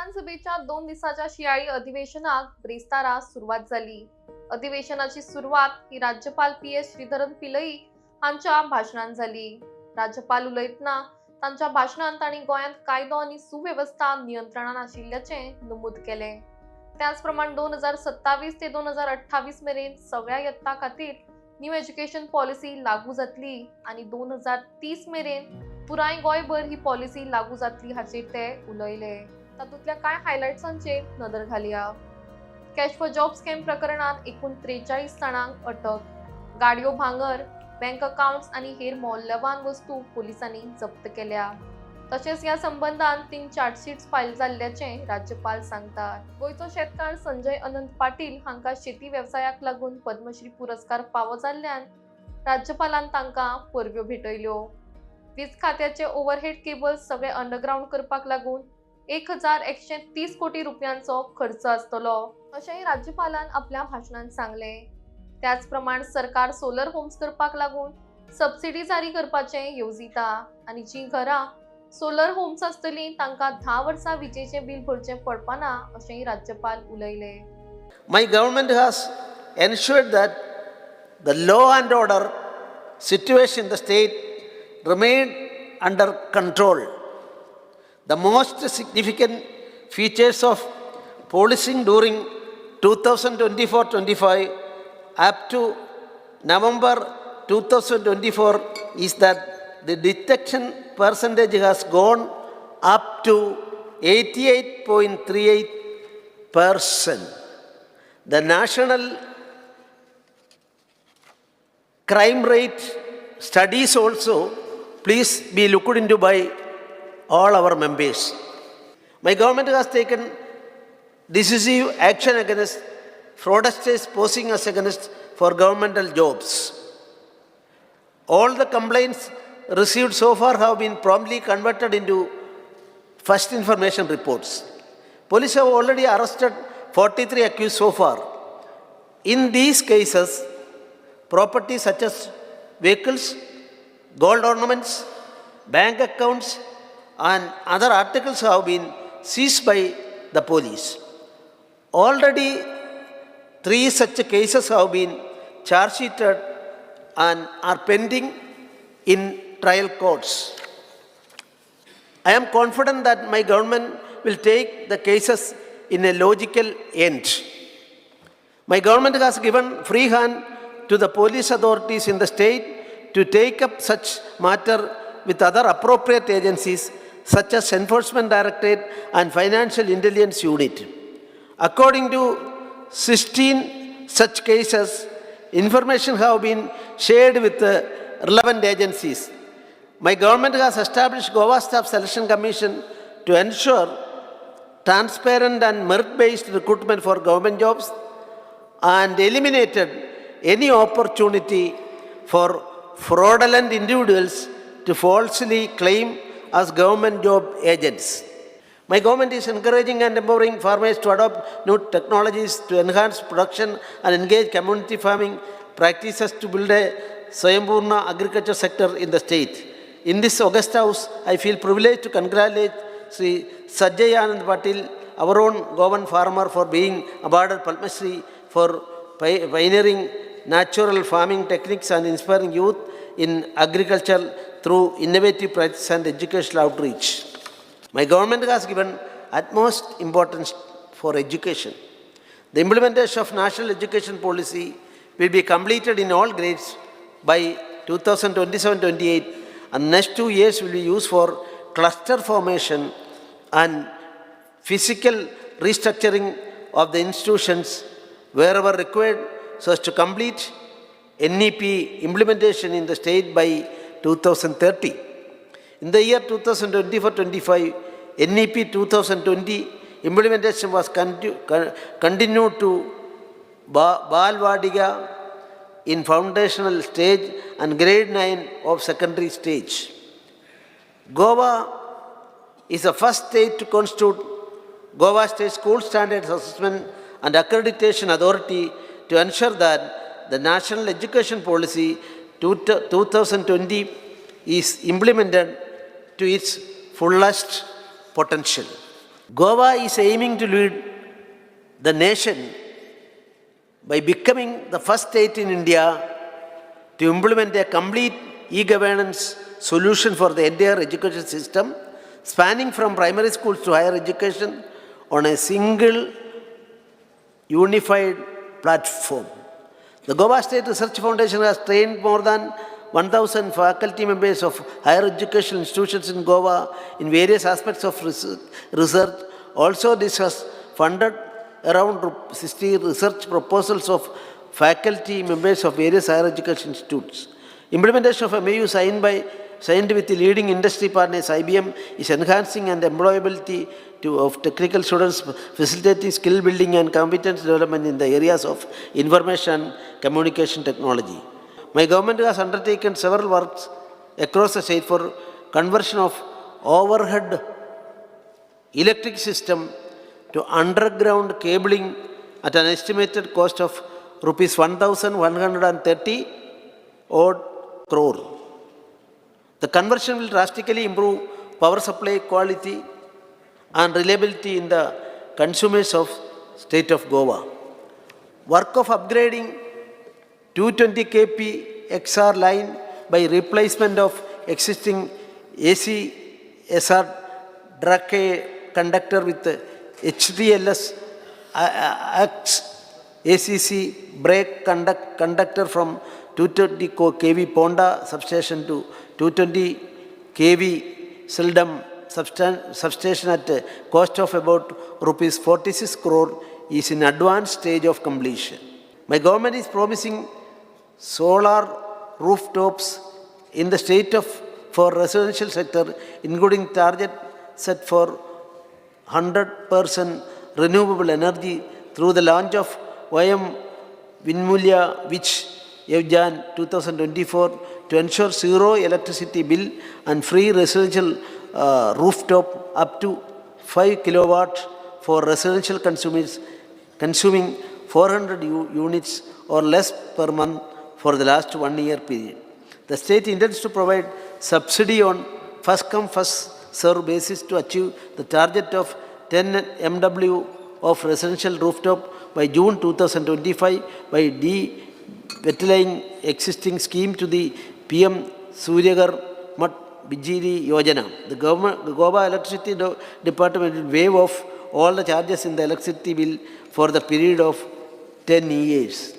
विधानसभेच्या 2 दिवसाच्या शियाळी अधिवेशनात ब्रेस्तारा सुरुवात झाली. अधिवेशनाची सुरुवात ही राज्यपाल PS श्रीधरन पिल्लई यांच्या भाषणान झाली. राज्यपाल उलयतना तांच्या भाषणांत तांणी गोंयांत कायदो आनी सुव्यवस्था नियंत्रणात आशिल्ल्याचे नमूद केले. त्याचप्रमाणे 2027 ते 2028 मेरेन सगळ्या यत्ता खातीर न्यू एज्युकेशन पॉलिसी लागू जातली आणि 2030 मेरेन पुराय गोंयभर ही पॉलिसी लागू जातली हाचेर ते उलयले. तातूंतल्या कांय हायलायट्सांचेर नदर घालया. कॅश फॉर जॉब स्कॅम प्रकरणात एकूण 43 जाणांक अटक. गाडयो भांगर, बँक अकाउंट्स आनी हेर मौल्यवान वस्तू पोलिसांनी जप्त केल्या. तशेंच ह्या संबंधान 3 चार्जशीट्स फायल जाल्ल्याचे राज्यपाल सांगतात. गोंयचो शेतकार संजय अनंत पाटील हांकां शेती वेवसायाक लागून पद्मश्री पुरस्कार फावो जाल्ल्यान राज्यपालान तांकां परब्यो भेटयल्यो. वीज खात्याचे ओव्हरहेड केबल्स सगळे अंडरग्राउंड करपाक लागून 1130 कोटी रुपयांचो खर्च आसतलो अशेंय राज्यपालान आपल्या भाषणांत सांगले. त्याचप्रमाणे सरकार सोलर होम्स करपाक लागून सबसिडी जारी करपाचे येवजिता आनी जी घरां सोलर होम्स आसतली तांकां 10 वर्सां विजेचें बिल भरचें पडपाना अशेंय राज्यपाल उलयले. My government has ensured that the law and order situation in the state remained under control. The most significant features of policing during 2024-25 up to November 2024 is that the detection percentage has gone up to 88.38%. The national crime rate studies also please be looked into by all our members. My government has taken decisive action against fraudsters posing as against for governmental jobs. All the complaints received so far have been promptly converted into first information reports. Police have already arrested 43 accused so far. In these cases, property such as vehicles, gold ornaments, bank accounts, and other articles have been seized by the police. Already 3 such cases have been charge sheeted and are pending in trial courts. I am confident that my government will take the cases in a logical end. My government has given free hand to the police authorities in the state to take up such matter with other appropriate agencies such as Enforcement Directorate and Financial Intelligence Unit. According to 16 such cases, information have been shared with the relevant agencies. My government has established Goa Staff Selection Commission to ensure transparent and merit-based recruitment for government jobs and eliminated any opportunity for fraudulent individuals to falsely claim as government job agents. My government is encouraging and empowering farmers to adopt new technologies to enhance production and engage community farming practices to build a Swayambhurna agriculture sector in the state. In this August House, I feel privileged to congratulate Sri Sanjay Anand Patil, our own Goan farmer, for being awarded Padma Shri for pioneering natural farming techniques and inspiring youth in agriculture through innovative practice and educational outreach. My government has given utmost importance for education. The implementation of national education policy will be completed in all grades by 2027-28, and next 2 years will be used for cluster formation and physical restructuring of the institutions wherever required so as to complete NEP implementation in the state by 2030. In the year 2024-25, NEP 2020 implementation was continued to Balwadiga in foundational stage and grade 9 of secondary stage. Goa is the first state to constitute Goa State School Standards Assessment and Accreditation Authority to ensure that the National Education Policy 2020 is implemented to its fullest potential. Goa is aiming to lead the nation by becoming the first state in India to implement a complete e-governance solution for the entire education system, spanning from primary schools to higher education on a single unified platform. The Goa State Research Foundation has trained more than 1,000 faculty members of higher educational institutions in Goa in various aspects of research. Also, this has funded around 60 research proposals of faculty members of various higher education institutes. Implementation of MAU signed with the leading industry partners IBM is enhancing and employability of technical students, facilitating skill building and competence development in the areas of information and communication technology. My government has undertaken several works across the state for conversion of overhead electric system to underground cabling at an estimated cost of rupees 1,130 odd crore. The conversion will drastically improve power supply quality and reliability in the consumers of state of Goa. Work of upgrading 220 kp XR line by replacement of existing ACSR drag conductor with HTLS ACC brake conductor from 220 kV Ponda substation to 220 kV Sildam substation at a cost of about rupees 46 crore is in advanced stage of completion. My government is promising solar rooftops in the state for residential sector, including target set for 100% renewable energy through the launch of YM Vinmulya Vich Yevjan 2024 to ensure zero electricity bill and free residential rooftop up to 5 kilowatt for residential consumers consuming 400 units or less per month for the last 1 year period. The state intends to provide subsidy on first come first serve basis to achieve the target of 10 MW of residential rooftop by June 2025 by detailing existing scheme to the PM Suryagar Mat Bijili Yojana. The Goa Electricity Department will waive off all the charges in the electricity bill for the period of 10 years.